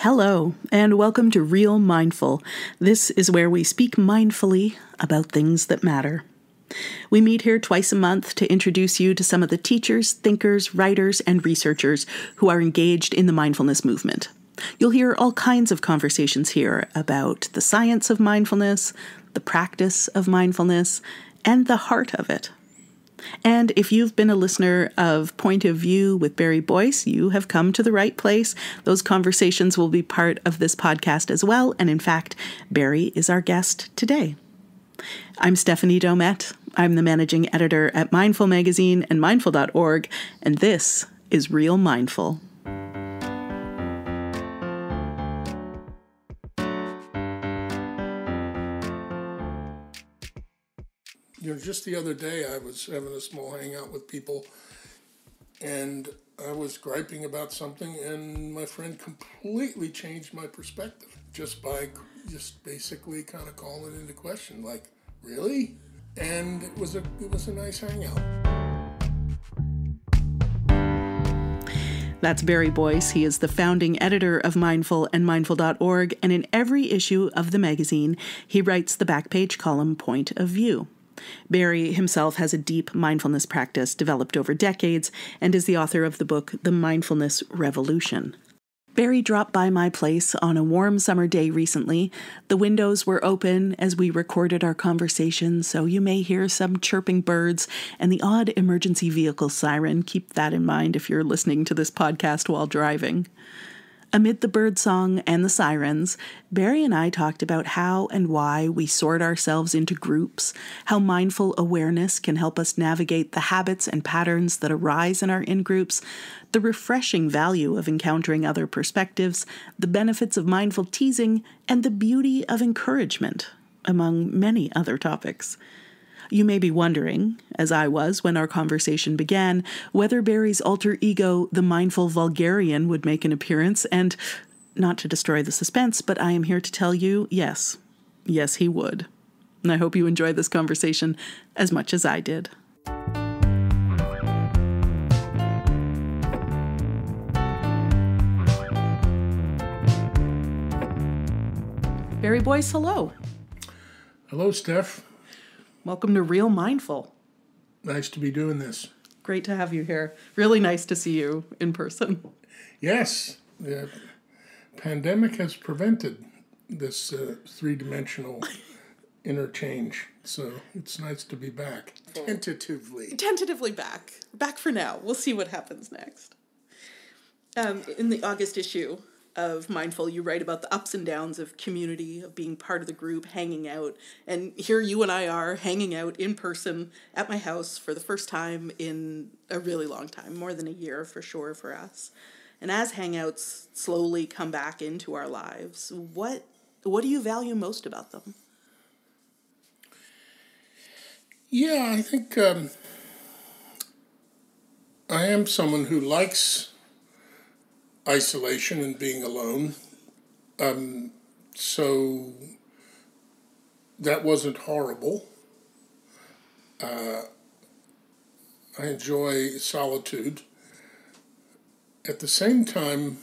Hello, and welcome to Real Mindful. This is where we speak mindfully about things that matter. We meet here twice a month to introduce you to some of the teachers, thinkers, writers, and researchers who are engaged in the mindfulness movement. You'll hear all kinds of conversations here about the science of mindfulness, the practice of mindfulness, and the heart of it. And if you've been a listener of Point of View with Barry Boyce, you have come to the right place. Those conversations will be part of this podcast as well. And in fact, Barry is our guest today. I'm Stephanie Domet. I'm the managing editor at Mindful Magazine and mindful.org. And this is Real Mindful. Just the other day, I was having a small hangout with people, and I was griping about something, and my friend completely changed my perspective just by basically kind of calling it into question, like, really? And it was a nice hangout. That's Barry Boyce. He is the founding editor of Mindful and mindful.org, and in every issue of the magazine, he writes the back page column Point of View. Barry himself has a deep mindfulness practice developed over decades and is the author of the book, The Mindfulness Revolution. Barry dropped by my place on a warm summer day recently. The windows were open as we recorded our conversation, so you may hear some chirping birds and the odd emergency vehicle siren. Keep that in mind if you're listening to this podcast while driving. Amid the birdsong and the sirens, Barry and I talked about how and why we sort ourselves into groups, how mindful awareness can help us navigate the habits and patterns that arise in our in-groups, the refreshing value of encountering other perspectives, the benefits of mindful teasing, and the beauty of encouragement, among many other topics. You may be wondering, as I was when our conversation began, whether Barry's alter ego, the mindful vulgarian, would make an appearance, and not to destroy the suspense, but I am here to tell you, yes, he would. And I hope you enjoy this conversation as much as I did. Barry Boyce, hello. Hello, Steph. Welcome to Real Mindful. Nice to be doing this. Great to have you here. Really nice to see you in person. Yes, the pandemic has prevented this three-dimensional interchange, so it's nice to be back. Tentatively back. Back for now. We'll see what happens next. In the August issue of Mindful, you write about the ups and downs of community, of being part of the group, hanging out. And here you and I are hanging out in person at my house for the first time in a really long time, more than a year for sure for us. And as hangouts slowly come back into our lives, what do you value most about them? Yeah, I think I am someone who likes isolation and being alone. So that wasn't horrible. I enjoy solitude. At the same time,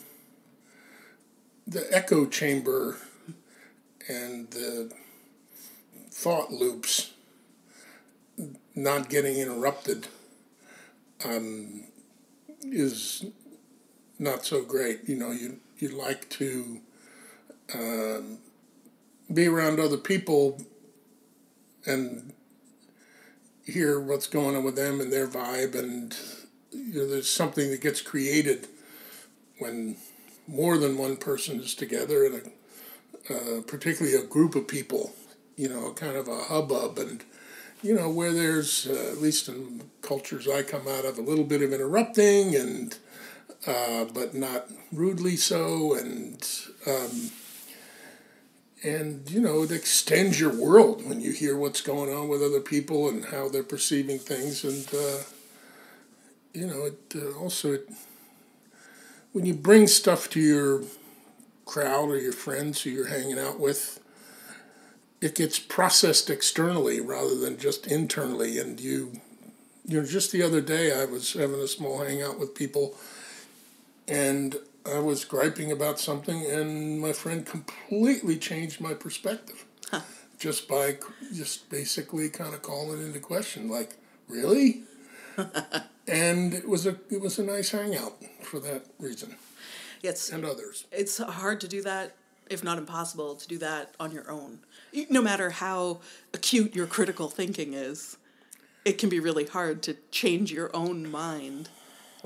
the echo chamber and the thought loops not getting interrupted is not so great. You like to be around other people and hear what's going on with them and their vibe, and there's something that gets created when more than one person is together, and particularly a group of people, kind of a hubbub, and where there's, at least in cultures I come out of, a little bit of interrupting and but not rudely so, and it extends your world when you hear what's going on with other people and how they're perceiving things, and when you bring stuff to your crowd or your friends who you're hanging out with, it gets processed externally rather than just internally, and just the other day I was having a small hangout with people, and I was griping about something, and my friend completely changed my perspective just by just basically kind of calling into question, like, really? And it was a nice hangout for that reason, and others. It's hard to do that, if not impossible, to do that on your own. No matter how acute your critical thinking is, it can be really hard to change your own mind,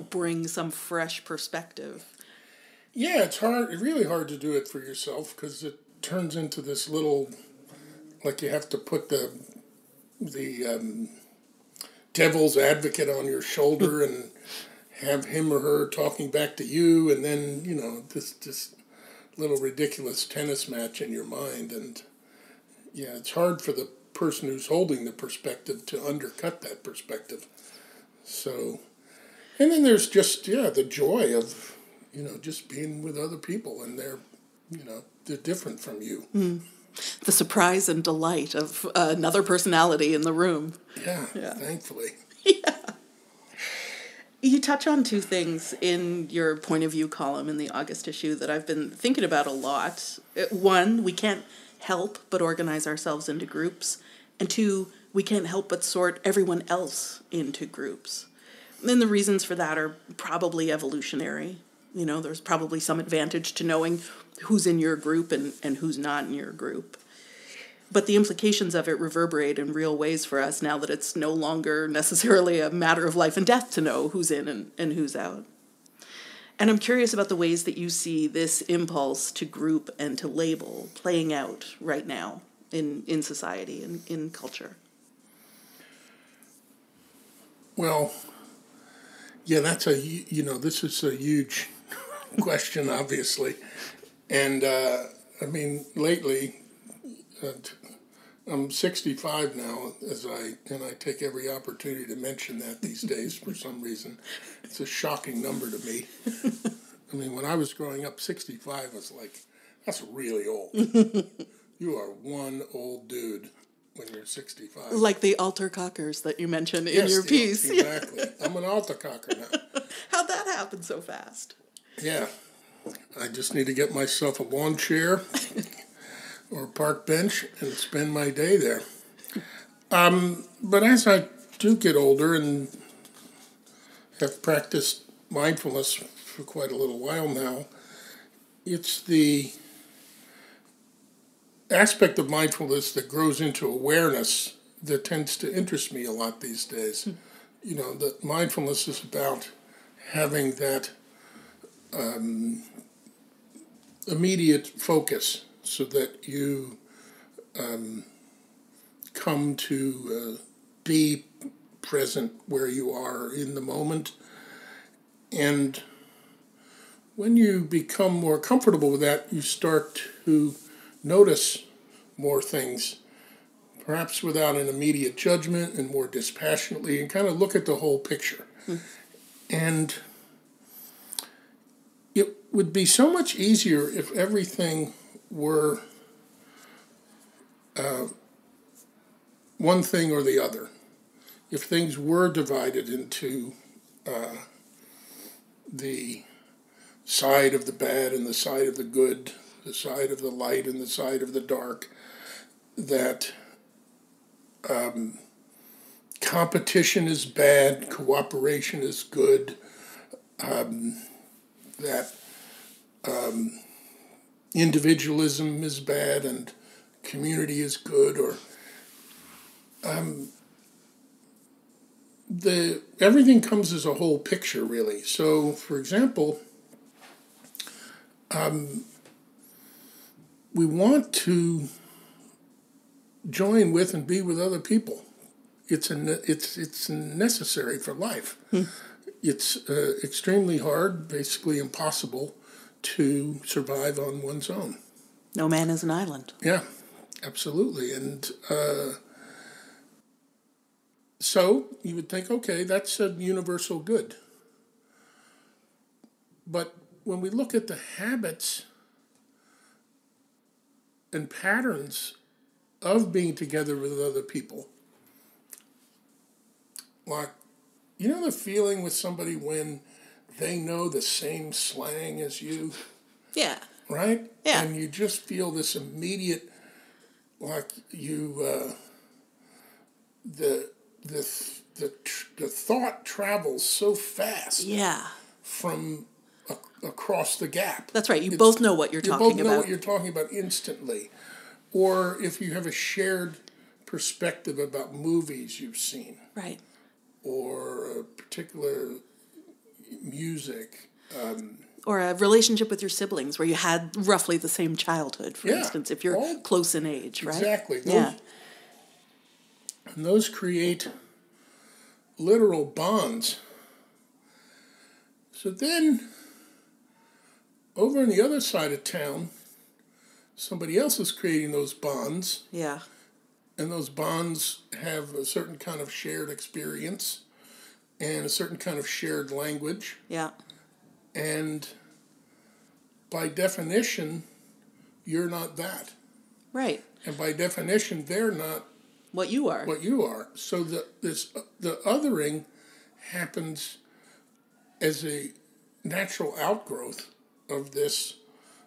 bring some fresh perspective. Yeah, it's hard. It's really hard to do it for yourself because it turns into this little, like you have to put the devil's advocate on your shoulder and have him or her talking back to you, and then this little ridiculous tennis match in your mind, and yeah, it's hard for the person who's holding the perspective to undercut that perspective. So, and then there's just the joy of just being with other people, and they're different from you. The surprise and delight of another personality in the room. Yeah. Thankfully. You touch on two things in your point of view column in the August issue that I've been thinking about a lot. One, we can't help but organize ourselves into groups. And two, we can't help but sort everyone else into groups. And the reasons for that are probably evolutionary. There's probably some advantage to knowing who's in your group and who's not in your group. But the implications of it reverberate in real ways for us now that it's no longer necessarily a matter of life and death to know who's in and who's out. And I'm curious about the ways that you see this impulse to group and to label playing out right now in society and in culture. Well, yeah, this is a huge question, obviously. And, lately, I'm 65 now, and I take every opportunity to mention that these days for some reason. It's a shocking number to me. When I was growing up, 65 was like, that's really old. You are one old dude when you're 65. Like the altar cockers that you mentioned in your piece. Exactly. I'm an altar cocker now. How'd that happen so fast? Yeah. I just need to get myself a lawn chair or a park bench and spend my day there. But as I do get older and have practiced mindfulness for quite a little while now, it's the aspect of mindfulness that grows into awareness that tends to interest me a lot these days. That mindfulness is about having that immediate focus so that you come to be present where you are in the moment. And when you become more comfortable with that, you start to notice more things, perhaps without an immediate judgment and more dispassionately, and kind of look at the whole picture. And it would be so much easier if everything were one thing or the other. If things were divided into the side of the bad and the side of the good, the side of the light and the side of the dark, that competition is bad, cooperation is good, that individualism is bad and community is good, or everything comes as a whole picture, really. So, for example, we want to join with and be with other people. It's necessary for life. It's extremely hard, basically impossible, to survive on one's own. No man is an island. Yeah, absolutely. And so you would think, okay, that's a universal good. But when we look at the habits and patterns of being together with other people, like, the feeling with somebody when they know the same slang as you, Yeah. right? Yeah. And you just feel this immediate, like you, the thought travels so fast Yeah. from across the gap. That's right. You both know what you're talking about. You both know what you're talking about instantly. Or if you have a shared perspective about movies you've seen. Right. Or a particular music. Or a relationship with your siblings where you had roughly the same childhood, for instance, if you're close in age, right? Exactly. And those create literal bonds. So then, over on the other side of town, somebody else is creating those bonds. Yeah. And those bonds have a certain kind of shared experience and a certain kind of shared language. Yeah. And by definition, you're not that. Right. And by definition, they're not what you are. So the othering happens as a natural outgrowth of this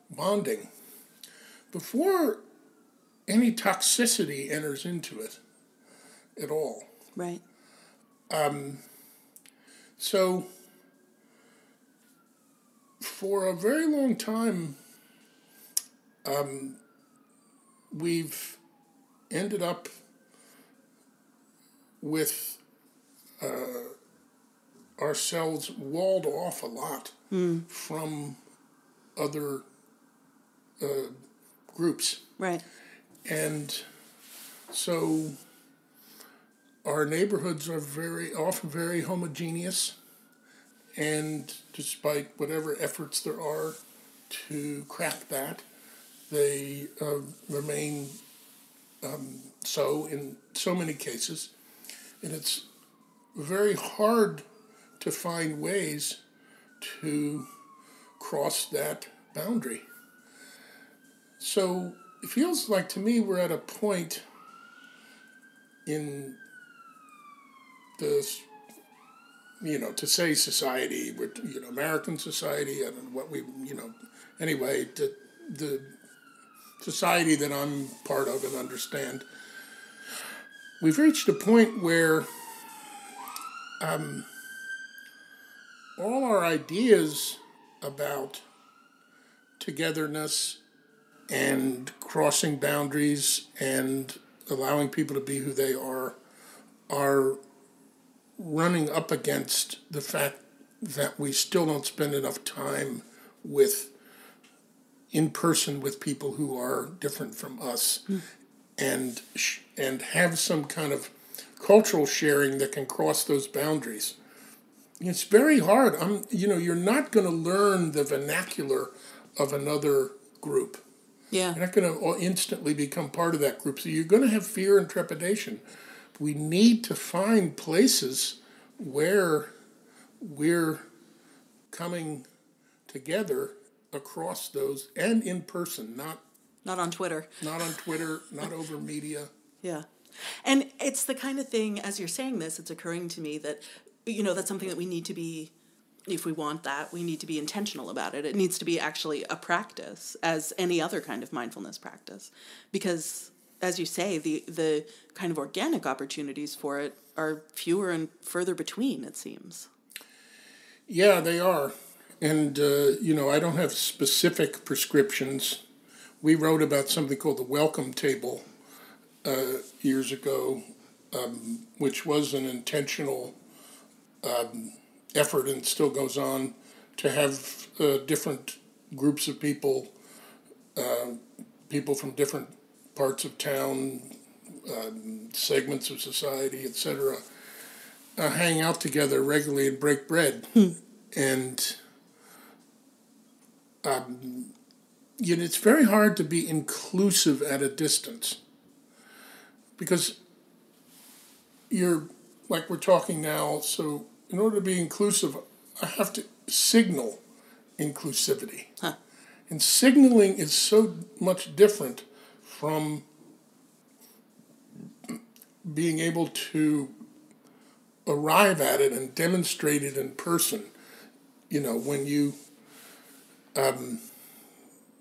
bonding. Before any toxicity enters into it at all. Right. So for a very long time, we've ended up with ourselves walled off a lot from other groups. Right. And so our neighborhoods are often very homogeneous, and despite whatever efforts there are to crack that, they remain so in so many cases. And it's very hard to find ways to cross that boundary. So it feels like to me we're at a point in this, to say society, American society, I don't know what anyway, the society that I'm part of and understand, we've reached a point where all our ideas about togetherness and crossing boundaries and allowing people to be who they are running up against the fact that we still don't spend enough time in person with people who are different from us, and have some kind of cultural sharing that can cross those boundaries. It's very hard. You're not going to learn the vernacular of another group. Yeah. You're not going to instantly become part of that group. So you're going to have fear and trepidation. We need to find places where we're coming together across those and in person, not on Twitter. Not on Twitter, not over media. Yeah. And it's the kind of thing, as you're saying this, it's occurring to me that, that's something that we need to be, if we want that, we need to be intentional about it. It needs to be actually a practice, as any other kind of mindfulness practice. Because, as you say, the kind of organic opportunities for it are fewer and further between, it seems. Yeah, they are. And, I don't have specific prescriptions. We wrote about something called the welcome table years ago, which was an intentional effort and still goes on to have different groups of people, people from different parts of town, segments of society, etc., hang out together regularly and break bread. And it's very hard to be inclusive at a distance, because you're, like we're talking now, so in order to be inclusive, I have to signal inclusivity. Huh. And signaling is so much different from being able to arrive at it and demonstrate it in person. when you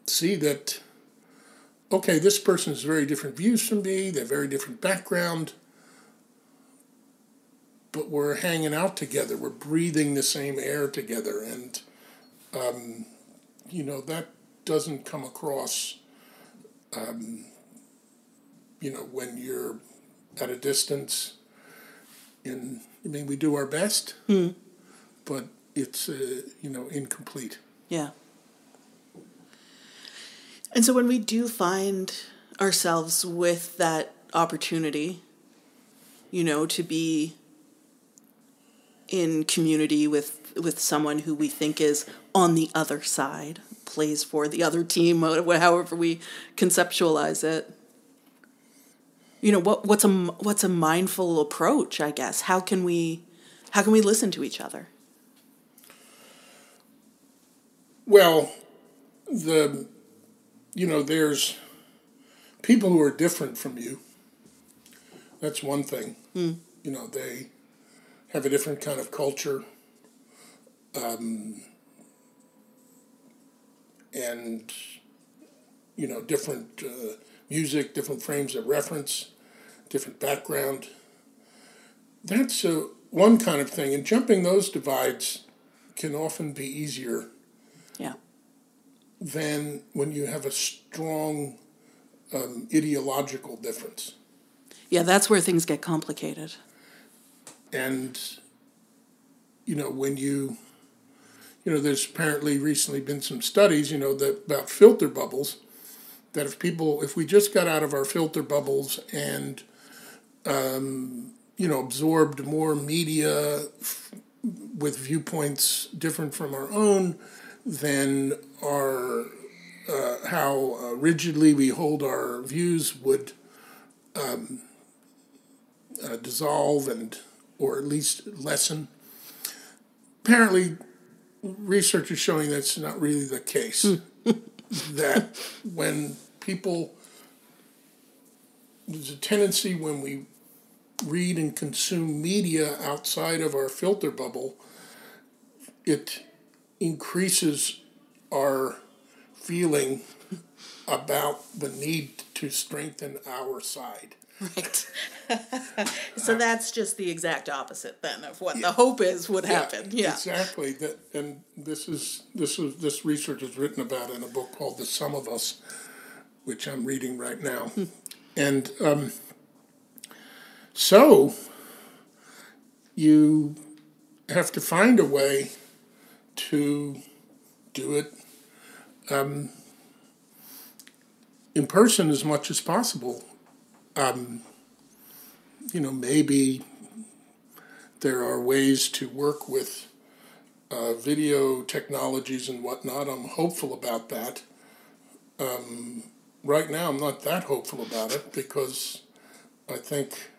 see that, okay, this person has very different views from me, they're very different background, but we're hanging out together, we're breathing the same air together, and, that doesn't come across, when you're at a distance. We do our best, but it's, incomplete. Yeah. And so when we do find ourselves with that opportunity, to be in community with someone who we think is on the other side, plays for the other team, however we conceptualize it, what's a mindful approach, I guess? How can we listen to each other? Well, there's people who are different from you. That's one thing. They have a different kind of culture, and different music, different frames of reference, different background. That's one kind of thing, and jumping those divides can often be easier. Yeah. Than when you have a strong ideological difference. Yeah, that's where things get complicated. And, when there's apparently recently been some studies, about filter bubbles, that if we just got out of our filter bubbles and, absorbed more media with viewpoints different from our own, then our how rigidly we hold our views would dissolve or at least lessen. Apparently, research is showing that's not really the case. That when there's a tendency when we read and consume media outside of our filter bubble, it increases our feeling about the need to strengthen our side. Right. So that's just the exact opposite then of what the hope is would happen. Yeah. Exactly. And this research is written about in a book called The Sum of Us, which I'm reading right now. And so you have to find a way to do it in person as much as possible. Maybe there are ways to work with video technologies and whatnot. I'm hopeful about that. Right now, I'm not that hopeful about it because I think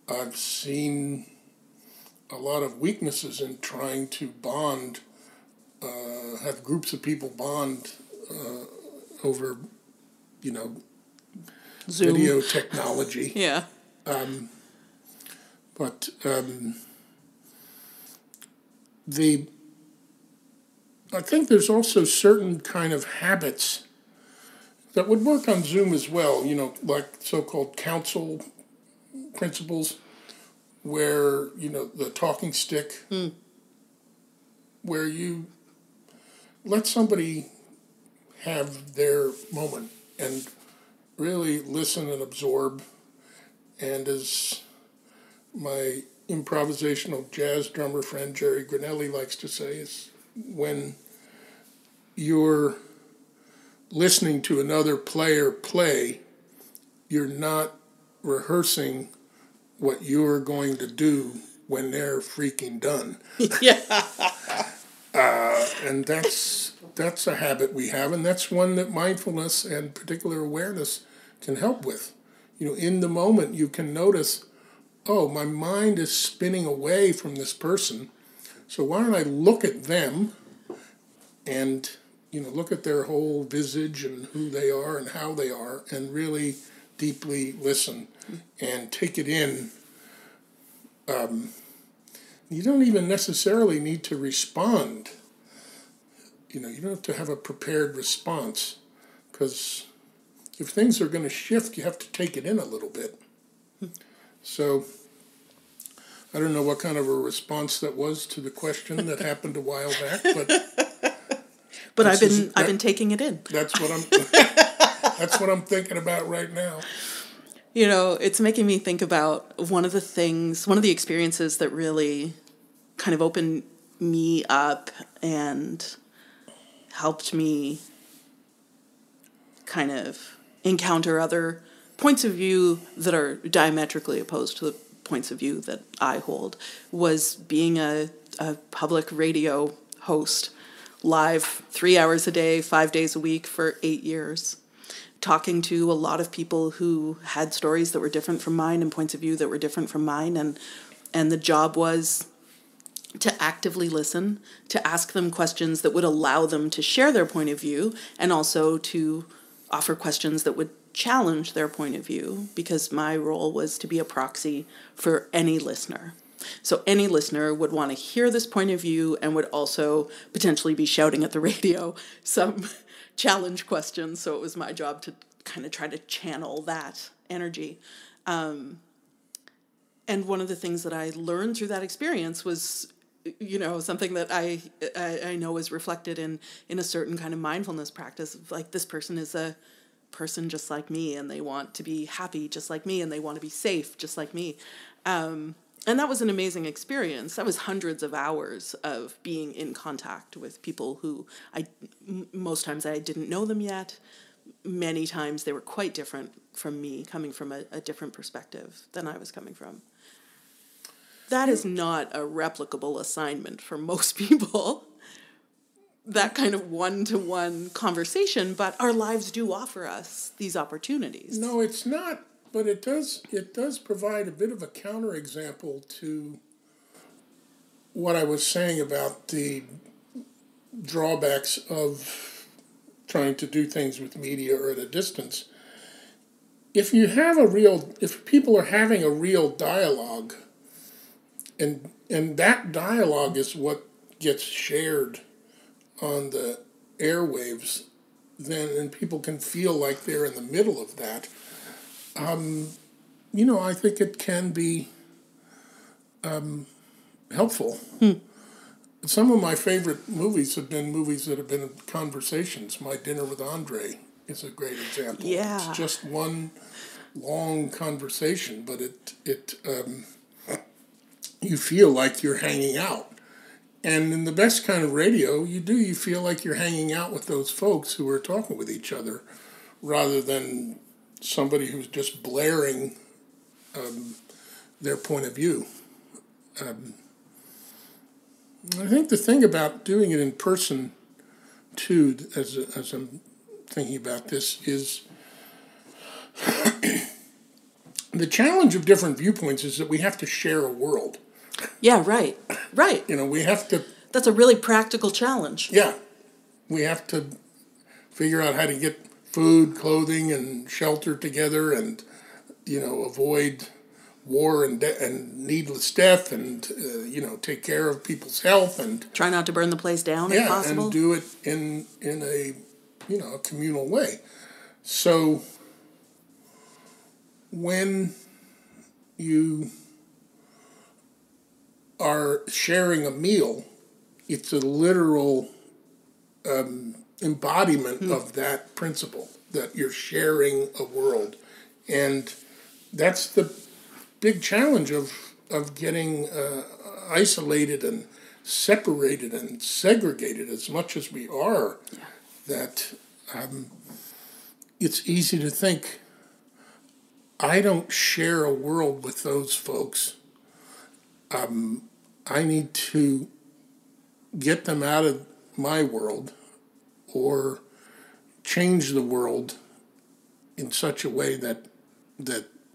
I've seen a lot of weaknesses in trying to bond, have groups of people bond over, Zoom. Video technology. Yeah. But I think there's also certain kind of habits that would work on Zoom as well, like so-called council principles, where, the talking stick, where you let somebody have their moment and really listen and absorb. And as my improvisational jazz drummer friend Jerry Grinelli likes to say, is when you're listening to another player play, you're not rehearsing what you're going to do when they're freaking done. Yeah. And that's a habit we have, and that's one that mindfulness and particular awareness can help with. In the moment you can notice, oh, my mind is spinning away from this person, so why don't I look at them and, look at their whole visage and who they are and how they are, and really deeply listen and take it in, you don't even necessarily need to respond. You don't have to have a prepared response, because if things are going to shift, you have to take it in a little bit. So I don't know what kind of a response that was to the question that happened a while back, but I've been taking it in. That's what I'm thinking about right now. It's making me think about one of the experiences that really kind of opened me up and helped me kind of encounter other points of view that are diametrically opposed to the points of view that I hold, was being a public radio host, live 3 hours a day, 5 days a week for 8 years, talking to a lot of people who had stories that were different from mine and points of view that were different from mine. And the job was to actively listen, to ask them questions that would allow them to share their point of view, and also to offer questions that would challenge their point of view, because my role was to be a proxy for any listener. So any listener would want to hear this point of view and would also potentially be shouting at the radio some challenge questions. So it was my job to kind of try to channel that energy. And one of the things that I learned through that experience was, something that I know is reflected in a certain kind of mindfulness practice. Like, this person is a person just like me, and they want to be happy just like me, and they want to be safe just like me. And that was an amazing experience. That was hundreds of hours of being in contact with people who most times I didn't know them yet. Many times they were quite different from me, coming from a different perspective than I was coming from. That is not a replicable assignment for most people, that kind of one-to-one conversation, but our lives do offer us these opportunities. No, it's not, but it does provide a bit of a counterexample to what I was saying about the drawbacks of trying to do things with media or at a distance. If people are having a real dialogue, and that dialogue is what gets shared on the airwaves, and people can feel like they're in the middle of that, I think it can be helpful. Some of my favorite movies have been movies that have been conversations. My Dinner with Andre is a great example. Yeah. It's just one long conversation, but it you feel like you're hanging out. And in the best kind of radio, you feel like you're hanging out with those folks who are talking with each other, rather than somebody who's just blaring their point of view. I think the thing about doing it in person, too, as I'm thinking about this, is the challenge of different viewpoints is that we have to share a world. Yeah, right. We have to... That's a really practical challenge. Yeah. We have to figure out how to get food, clothing, and shelter together, and, avoid war and needless death, and, take care of people's health, and... Try not to burn the place down if possible. Yeah, and do it in a, a communal way. So when you are sharing a meal, it's a literal embodiment of that principle, that you're sharing a world. And that's the big challenge of getting isolated and separated and segregated as much as we are, that it's easy to think, I don't share a world with those folks. I need to get them out of my world, or change the world in such a way that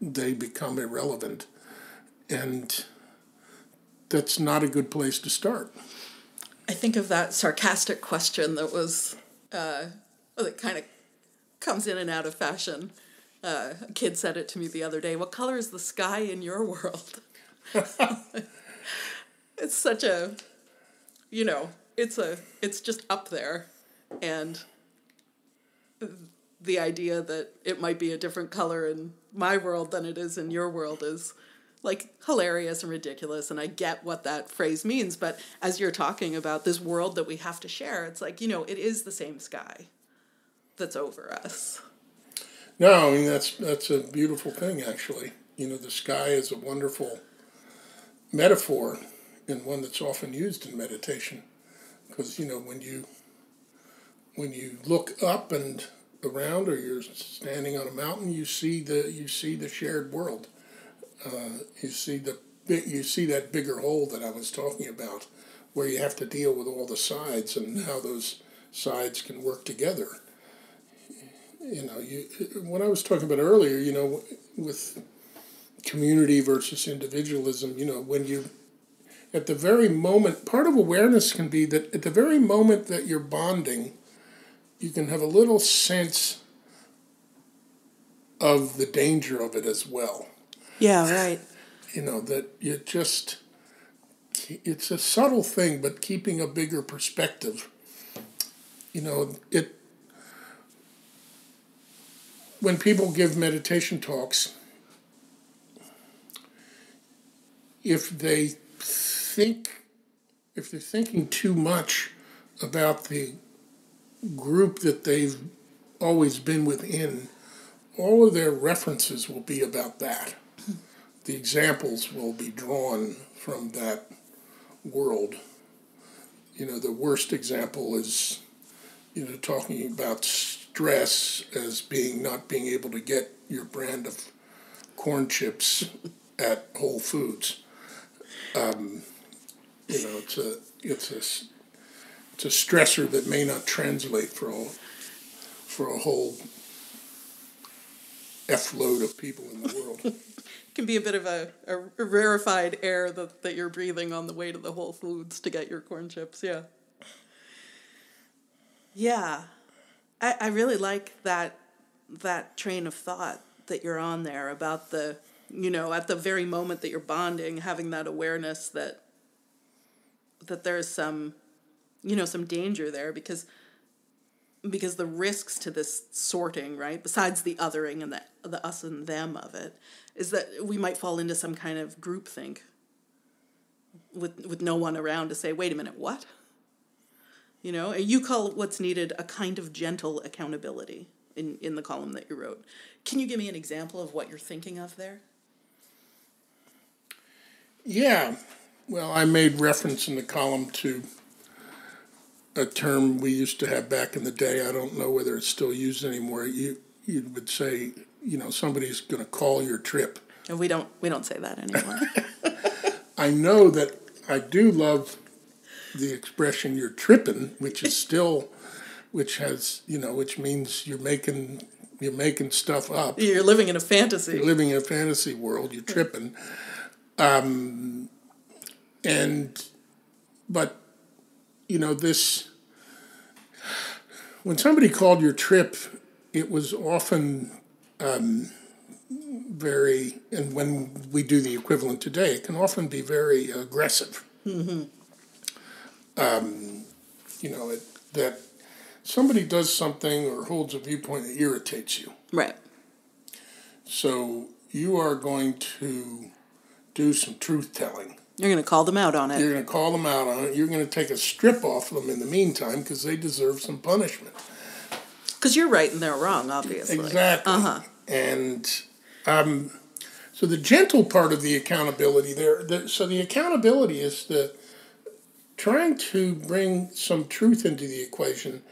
they become irrelevant. And that's not a good place to start. I think of that sarcastic question that was, that kind of comes in and out of fashion. A kid said it to me the other day. What color is the sky in your world? It's such a, it's just up there. And the idea that it might be a different color in my world than it is in your world is like hilarious and ridiculous. And I get what that phrase means. But as you're talking about this world that we have to share, it's like, it is the same sky that's over us. No, I mean, that's a beautiful thing, actually. The sky is a wonderful metaphor and one that's often used in meditation. Because, when you look up and around, or you're standing on a mountain, you see the shared world. You see that bigger whole that I was talking about, where you have to deal with all the sides and how those sides can work together. What I was talking about earlier, with community versus individualism, when you, at the very moment, part of awareness can be that at the very moment that you're bonding, you can have a little sense of the danger of it as well. Yeah, right. That it's a subtle thing, but keeping a bigger perspective. When people give meditation talks, if they're thinking too much about the group that they've always been within, all of their references will be about that. The examples will be drawn from that world. The worst example is, talking about stress as not being able to get your brand of corn chips at Whole Foods. It's a stressor that may not translate for a whole F load of people in the world. It can be a bit of a rarefied air that you're breathing on the way to the Whole Foods to get your corn chips, yeah. Yeah. I really like that train of thought that you're on there about the, at the very moment that you're bonding, having that awareness that there's some danger there because the risks to this sorting, right, besides the othering and the us and them of it, is that we might fall into some kind of groupthink with no one around to say, wait a minute, what? You call what's needed a kind of gentle accountability in the column that you wrote. Can you give me an example of what you're thinking of there? Yeah. Well, I made reference in the column to a term we used to have back in the day. I don't know whether it's still used anymore. You would say, somebody's going to call your trip. And we don't say that anymore. I know that I do love the expression "you're tripping," which means you're making stuff up. You're living in a fantasy. You're living in a fantasy world. You're tripping. But this, when somebody called your trip, it was often very, and when we do the equivalent today, it can often be very aggressive. Mm-hmm. That somebody does something or holds a viewpoint that irritates you. Right. So you are going to do some truth-telling. You're going to call them out on it. You're going to call them out on it. You're going to take a strip off them in the meantime because they deserve some punishment. Because you're right and they're wrong, obviously. Exactly. Uh-huh. And so the gentle part of the accountability so the accountability is trying to bring some truth into the equation,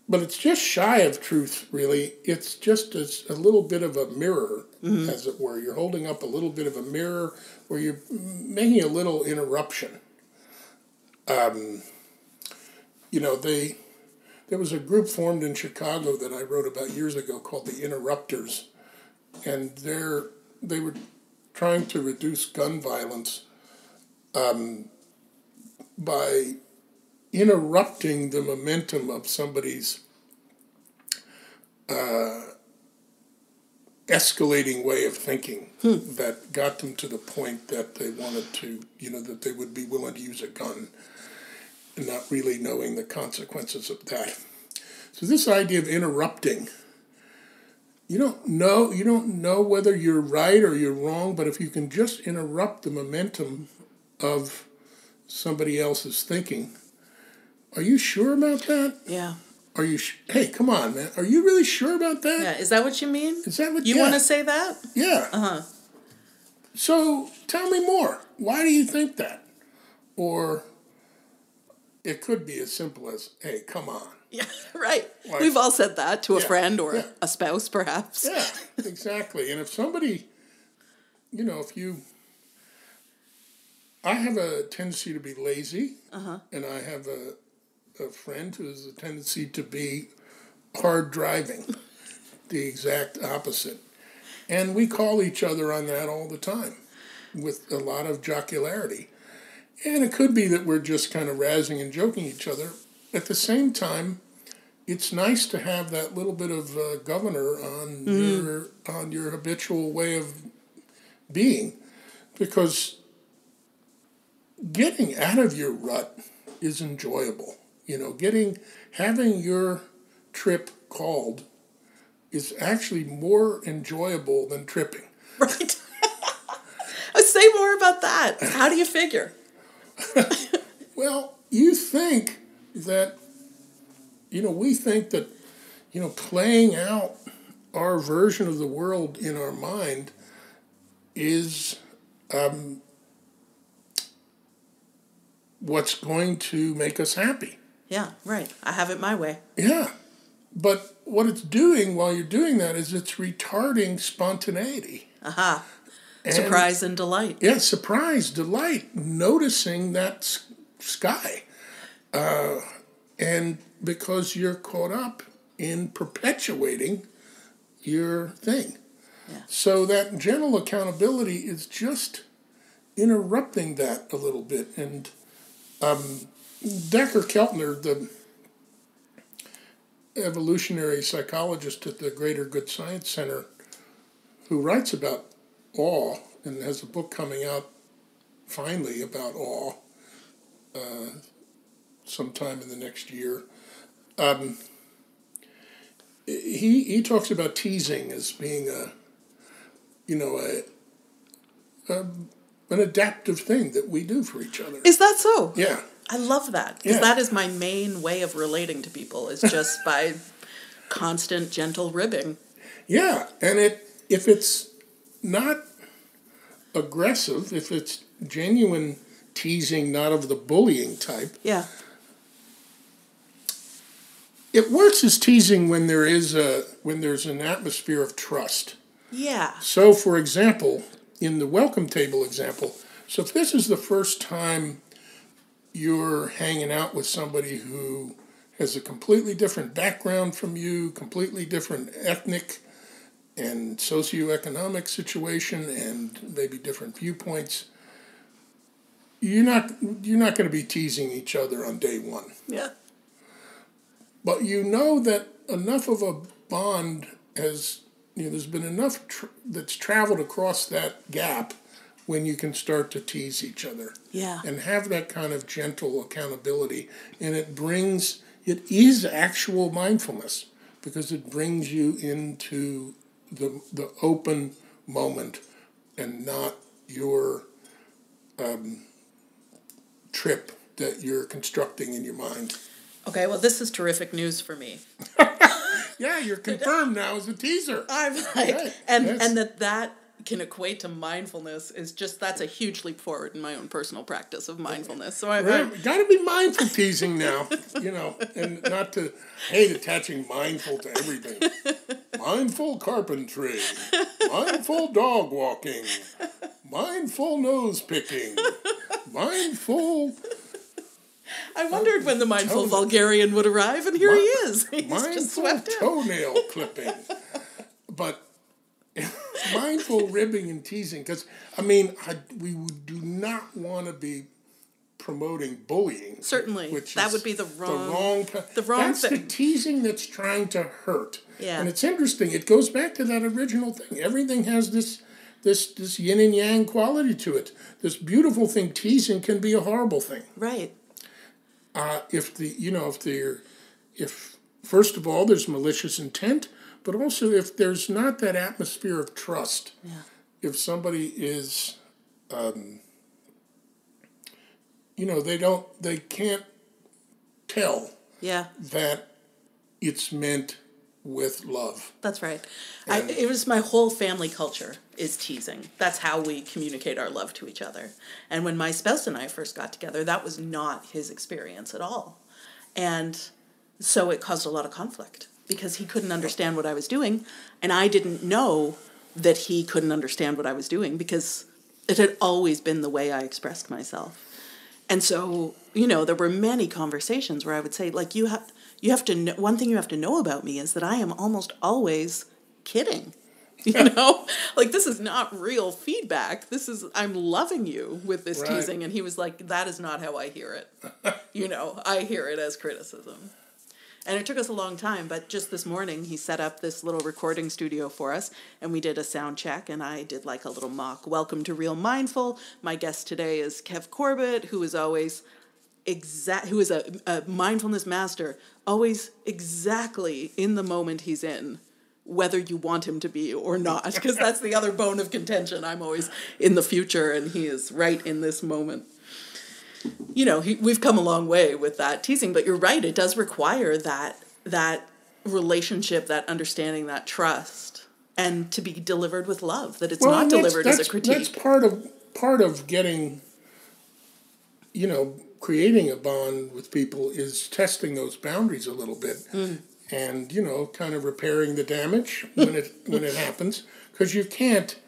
but it's just shy of truth, really. It's just a little bit of a mirror, mm-hmm. as it were. You're holding up a little bit of a mirror where you're making a little interruption. There was a group formed in Chicago that I wrote about years ago called the Interrupters, and they were trying to reduce gun violence by interrupting the momentum of somebody's escalating way of thinking that got them to the point that they wanted to, that they would be willing to use a gun and not really knowing the consequences of that. So this idea of interrupting, you don't know whether you're right or you're wrong, but if you can just interrupt the momentum of somebody else's thinking, are you sure about that? Yeah. Are you? Hey, come on, man. Are you really sure about that? Yeah. Is that what you mean? Is that what you want to say that? Yeah. Uh-huh. So tell me more. Why do you think that? Or it could be as simple as, hey, come on. Yeah, right. Like, we've all said that to a friend or a spouse, perhaps. Yeah, exactly. And if somebody, I have a tendency to be lazy, and I have a friend who has a tendency to be hard driving, the exact opposite. And we call each other on that all the time with a lot of jocularity. And it could be that we're just kind of razzing and joking each other. At the same time, it's nice to have that little bit of governor on your habitual way of being, because getting out of your rut is enjoyable. Having your trip called is actually more enjoyable than tripping. Right. Say more about that. How do you figure? Well, you think that, we think that, playing out our version of the world in our mind is what's going to make us happy. Yeah, right. I have it my way. Yeah. But what it's doing while you're doing that is it's retarding spontaneity. Aha. Surprise and delight. Yeah, surprise, delight, noticing that sky. And because you're caught up in perpetuating your thing. Yeah. So that gentle accountability is just interrupting that a little bit. And Decker Keltner, the evolutionary psychologist at the Greater Good Science Center, who writes about awe and has a book coming out finally about awe sometime in the next year. He talks about teasing as being an adaptive thing that we do for each other. Is that so? Yeah. I love that, because that is my main way of relating to people, is just by constant, gentle ribbing. Yeah, and if it's not aggressive, if it's genuine teasing, not of the bullying type, it works as teasing when there's an atmosphere of trust. Yeah. So, for example, in the welcome table example, so if this is the first time you're hanging out with somebody who has a completely different background from you, completely different ethnic and socioeconomic situation, and maybe different viewpoints, you're not going to be teasing each other on day one. Yeah. But you know that enough of a bond has, there's been enough that's traveled across that gap when you can start to tease each other. Yeah. And have that kind of gentle accountability. And it is actual mindfulness, because it brings you into the open moment and not your trip that you're constructing in your mind. Okay, well, this is terrific news for me. Yeah, you're confirmed now as a teaser. I'm like, right. And that can equate to mindfulness that's a huge leap forward in my own personal practice of mindfulness. So I've got to be mindful teasing now, and not to hate attaching mindful to everything. Mindful carpentry, mindful dog walking, mindful nose picking, mindful. I wondered when the mindful vulgarian would arrive, and here he is. He's just swept in. Toenail clipping. But mindful ribbing and teasing, because, we do not want to be promoting bullying. Certainly. Which that is would be the wrong that's thing. the teasing that's trying to hurt. Yeah. And it's interesting. It goes back to that original thing. Everything has this yin and yang quality to it. This beautiful thing, teasing, can be a horrible thing. Right. If first of all there's malicious intent, but also if there's not that atmosphere of trust. Yeah. If somebody is, they can't tell that it's meant with love. That's right. It was my whole family culture is teasing. That's how we communicate our love to each other. And when my spouse and I first got together, that was not his experience at all. And so it caused a lot of conflict because he couldn't understand what I was doing. And I didn't know that he couldn't understand what I was doing because it had always been the way I expressed myself. And so, there were many conversations where I would say, like, you have to know, one thing you have to know about me is that I am almost always kidding. Like, this is not real feedback. I'm loving you with this teasing. And he was like, that is not how I hear it. I hear it as criticism. And it took us a long time, but just this morning he set up this little recording studio for us, and we did a sound check, and I did like a little mock welcome to Real Mindful. My guest today is Kev Corbett, who is always who is a mindfulness master, always exactly in the moment he's in, whether you want him to be or not, because that's the other bone of contention. I'm always in the future, and he is right in this moment. We've come a long way with that teasing, but you're right. It does require that relationship, that understanding, that trust, and to be delivered with love. That it's not delivered as a critique. That's part of getting, creating a bond with people is testing those boundaries a little bit, and kind of repairing the damage when it happens, because you can't,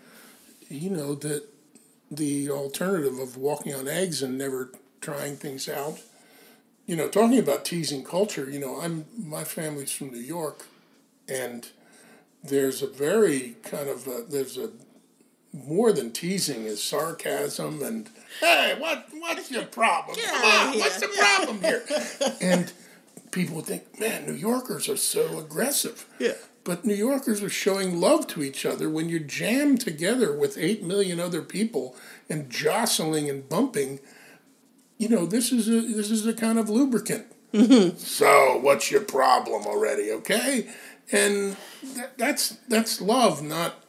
the alternative of walking on eggs and never trying things out. Talking about teasing culture, my family's from New York, and there's a very kind of there's a more than teasing is sarcasm and hey, what's your problem? Come on, what's the problem here? And people would think, man, New Yorkers are so aggressive. Yeah. But New Yorkers are showing love to each other when you're jammed together with 8 million other people and jostling and bumping. This is a kind of lubricant. Mm-hmm. So what's your problem already? Okay, and that's love, not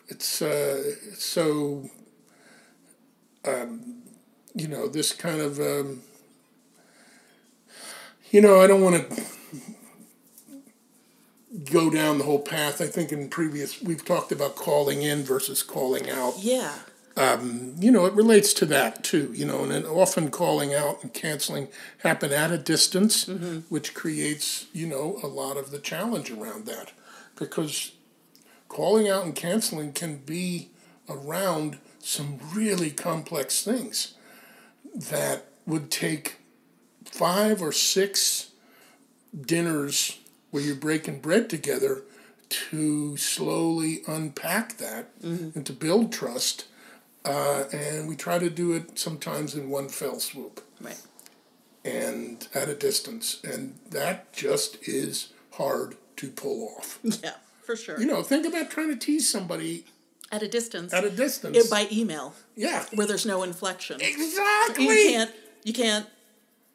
it's so this kind of I don't want to go down the whole path. I think we've talked about calling in versus calling out. Yeah. It relates to that too, and then often calling out and canceling happen at a distance, which creates, a lot of the challenge around that, because calling out and canceling can be around some really complex things that would take 5 or 6 dinners where you're breaking bread together to slowly unpack that and to build trust. And we try to do it sometimes in one fell swoop. Right. And at a distance. And that just is hard to pull off. Yeah, for sure. Think about trying to tease somebody at a distance. By email. Yeah. Where there's no inflection. Exactly. You can't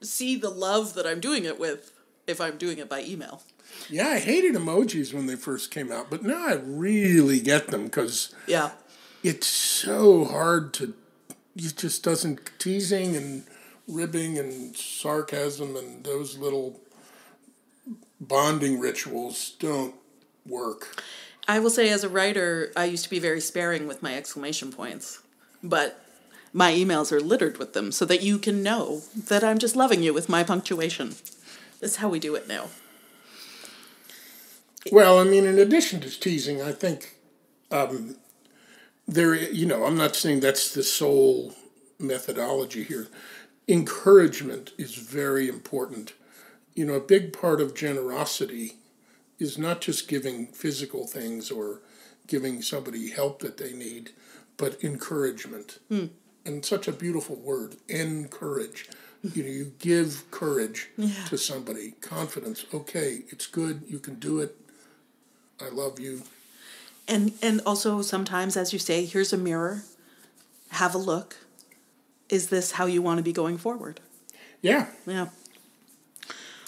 see the love that I'm doing it with if I'm doing it by email. Yeah, I hated emojis when they first came out, but now I really get them because it's so hard to, it just doesn't, teasing and ribbing and sarcasm and those little bonding rituals don't work. I will say, as a writer, I used to be very sparing with my exclamation points, but my emails are littered with them so that you can know that I'm just loving you with my punctuation. That's how we do it now. Well, in addition to teasing, I think I'm not saying that's the sole methodology here. Encouragement is very important. A big part of generosity is not just giving physical things or giving somebody help that they need, but encouragement. and such a beautiful word, encourage. You give courage to somebody, confidence. Okay, it's good. You can do it. I love you. And also sometimes, as you say, here's a mirror. Have a look. Is this how you want to be going forward? Yeah. Yeah.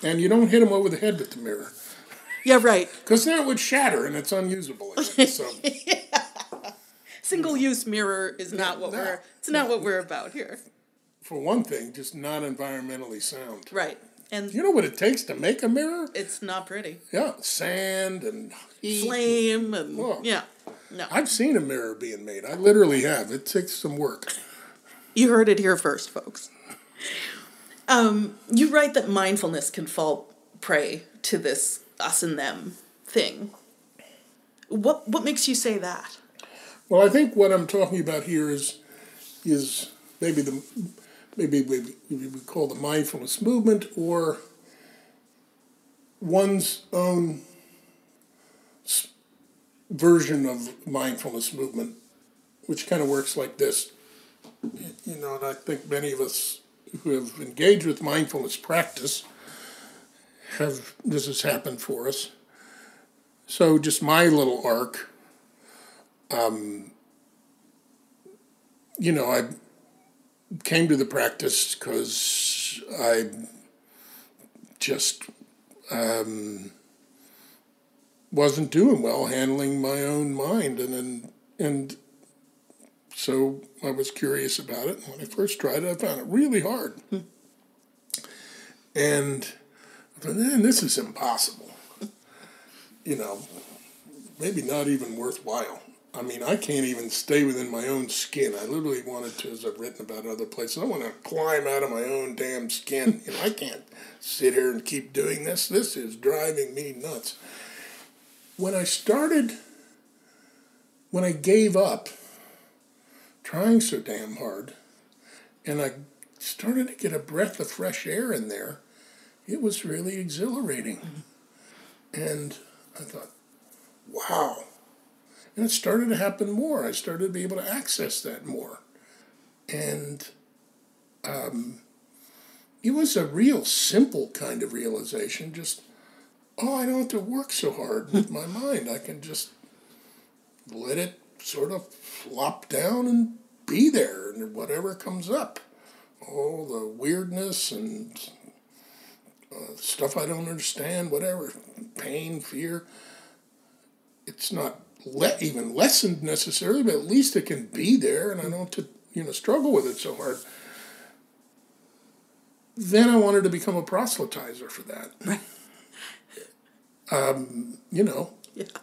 And you don't hit them over the head with the mirror. Yeah, right. Because then it would shatter and it's unusable again. So. Single-use mirror is not what we're about here. For one thing, just not environmentally sound. Right. And you know what it takes to make a mirror? It's not pretty. Yeah, sand and heat. Flame and yeah. No. I've seen a mirror being made. I literally have. It takes some work. You heard it here first, folks. You write that mindfulness can fall prey to this us and them thing. What makes you say that? Well, I think what I'm talking about here is maybe we call the mindfulness movement, or one's own version of mindfulness movement, which kind of works like this. And I think many of us who have engaged with mindfulness practice this has happened for us. So just my little arc, I came to the practice because I just wasn't doing well handling my own mind, and so I was curious about it. When I first tried it, I found it really hard. And I thought, man, this is impossible. Maybe not even worthwhile. I mean, I can't even stay within my own skin. I literally wanted to, as I've written about other places, I want to climb out of my own damn skin. I can't sit here and keep doing this. This is driving me nuts. When I gave up trying so damn hard, and I started to get a breath of fresh air in there, it was really exhilarating. And I thought, wow. And it started to happen more. I started to be able to access that more. And it was a real simple kind of realization. Just, I don't have to work so hard with my mind. I can just let it sort of flop down and be there, and whatever comes up. All the weirdness and stuff I don't understand, whatever, pain, fear. It's not even lessened necessarily, but at least it can be there, and I don't have to, struggle with it so hard. Then I wanted to become a proselytizer for that. Right.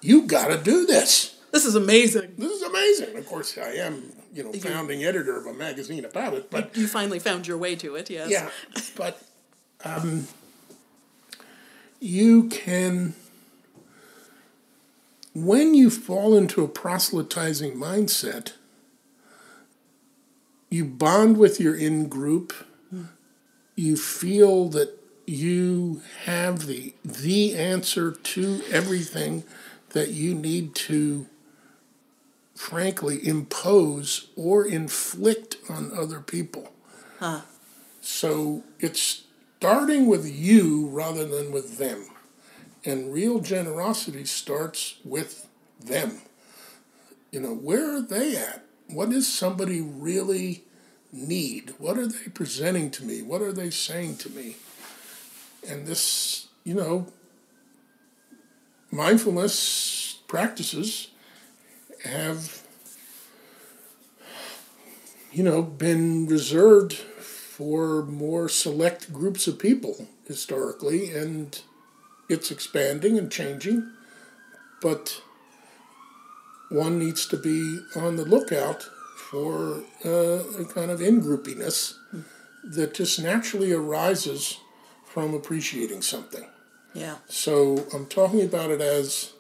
You got to do this. This is amazing. This is amazing. Of course, I am, founding editor of a magazine about it, but you finally found your way to it. Yes. Yeah, but you can. When you fall into a proselytizing mindset, you bond with your in-group, you feel that you have the answer to everything that you need to, frankly, impose or inflict on other people. Huh. So it's starting with you rather than with them. And real generosity starts with them. Where are they at? What does somebody really need? What are they presenting to me? What are they saying to me? And this, mindfulness practices have, been reserved for more select groups of people historically, and it's expanding and changing, but one needs to be on the lookout for a kind of in-groupiness that just naturally arises from appreciating something. Yeah. So I'm talking about it as,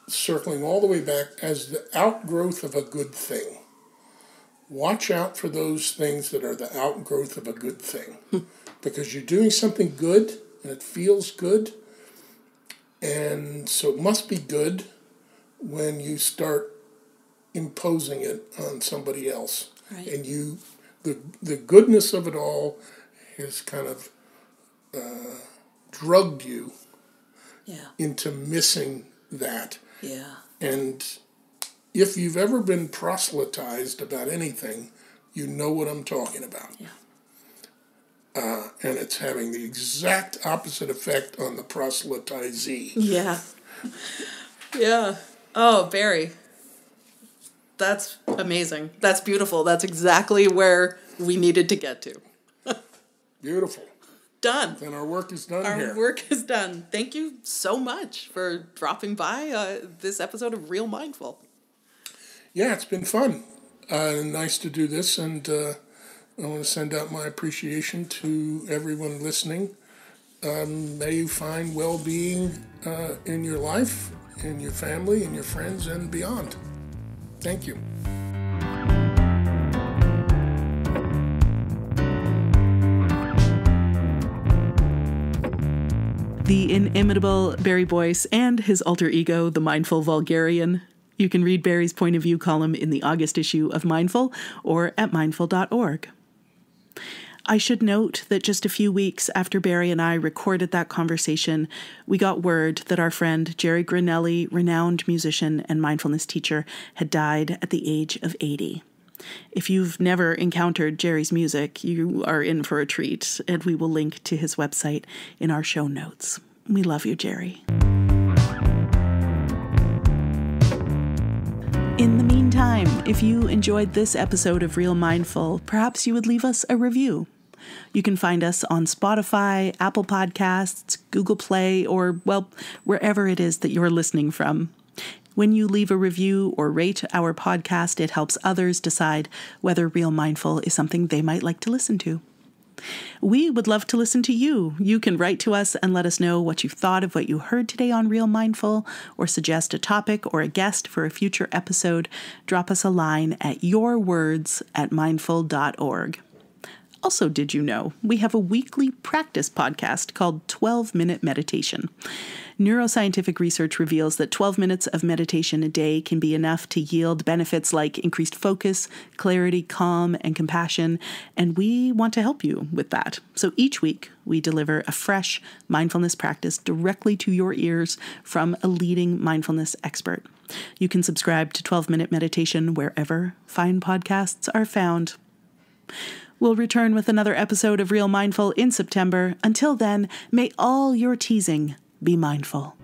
circling all the way back, as the outgrowth of a good thing. Watch out for those things that are the outgrowth of a good thing. Because you're doing something good, and it feels good, and so it must be good when you start imposing it on somebody else. Right. And the goodness of it all has kind of drugged you into missing that. Yeah. And if you've ever been proselytized about anything, you know what I'm talking about. Yeah. And it's having the exact opposite effect on the proselytizee. Yeah. Yeah. Oh, Barry. That's amazing. That's beautiful. That's exactly where we needed to get to. Beautiful. Done. Then our work is done here. Our work is done. Thank you so much for dropping by this episode of Real Mindful. Yeah, it's been fun. Nice to do this, and I want to send out my appreciation to everyone listening. May you find well-being in your life, in your family, in your friends, and beyond. Thank you. The inimitable Barry Boyce and his alter ego, the Mindful Vulgarian. You can read Barry's point of view column in the August issue of Mindful or at mindful.org. I should note that just a few weeks after Barry and I recorded that conversation, we got word that our friend Jerry Granelli, renowned musician and mindfulness teacher, had died at the age of 80. If you've never encountered Jerry's music, you are in for a treat, and we will link to his website in our show notes. We love you, Jerry. In the meantime, if you enjoyed this episode of Real Mindful, perhaps you would leave us a review. You can find us on Spotify, Apple Podcasts, Google Play, or, well, wherever it is that you're listening from. When you leave a review or rate our podcast, it helps others decide whether Real Mindful is something they might like to listen to. We would love to listen to you. You can write to us and let us know what you thought of what you heard today on Real Mindful, or suggest a topic or a guest for a future episode. Drop us a line at yourwords@mindful.org. Also, did you know we have a weekly practice podcast called 12-Minute Meditation? Neuroscientific research reveals that 12 minutes of meditation a day can be enough to yield benefits like increased focus, clarity, calm, and compassion, and we want to help you with that. So each week, we deliver a fresh mindfulness practice directly to your ears from a leading mindfulness expert. You can subscribe to 12-Minute Meditation wherever fine podcasts are found. We'll return with another episode of Real Mindful in September. Until then, may all your teasing be mindful.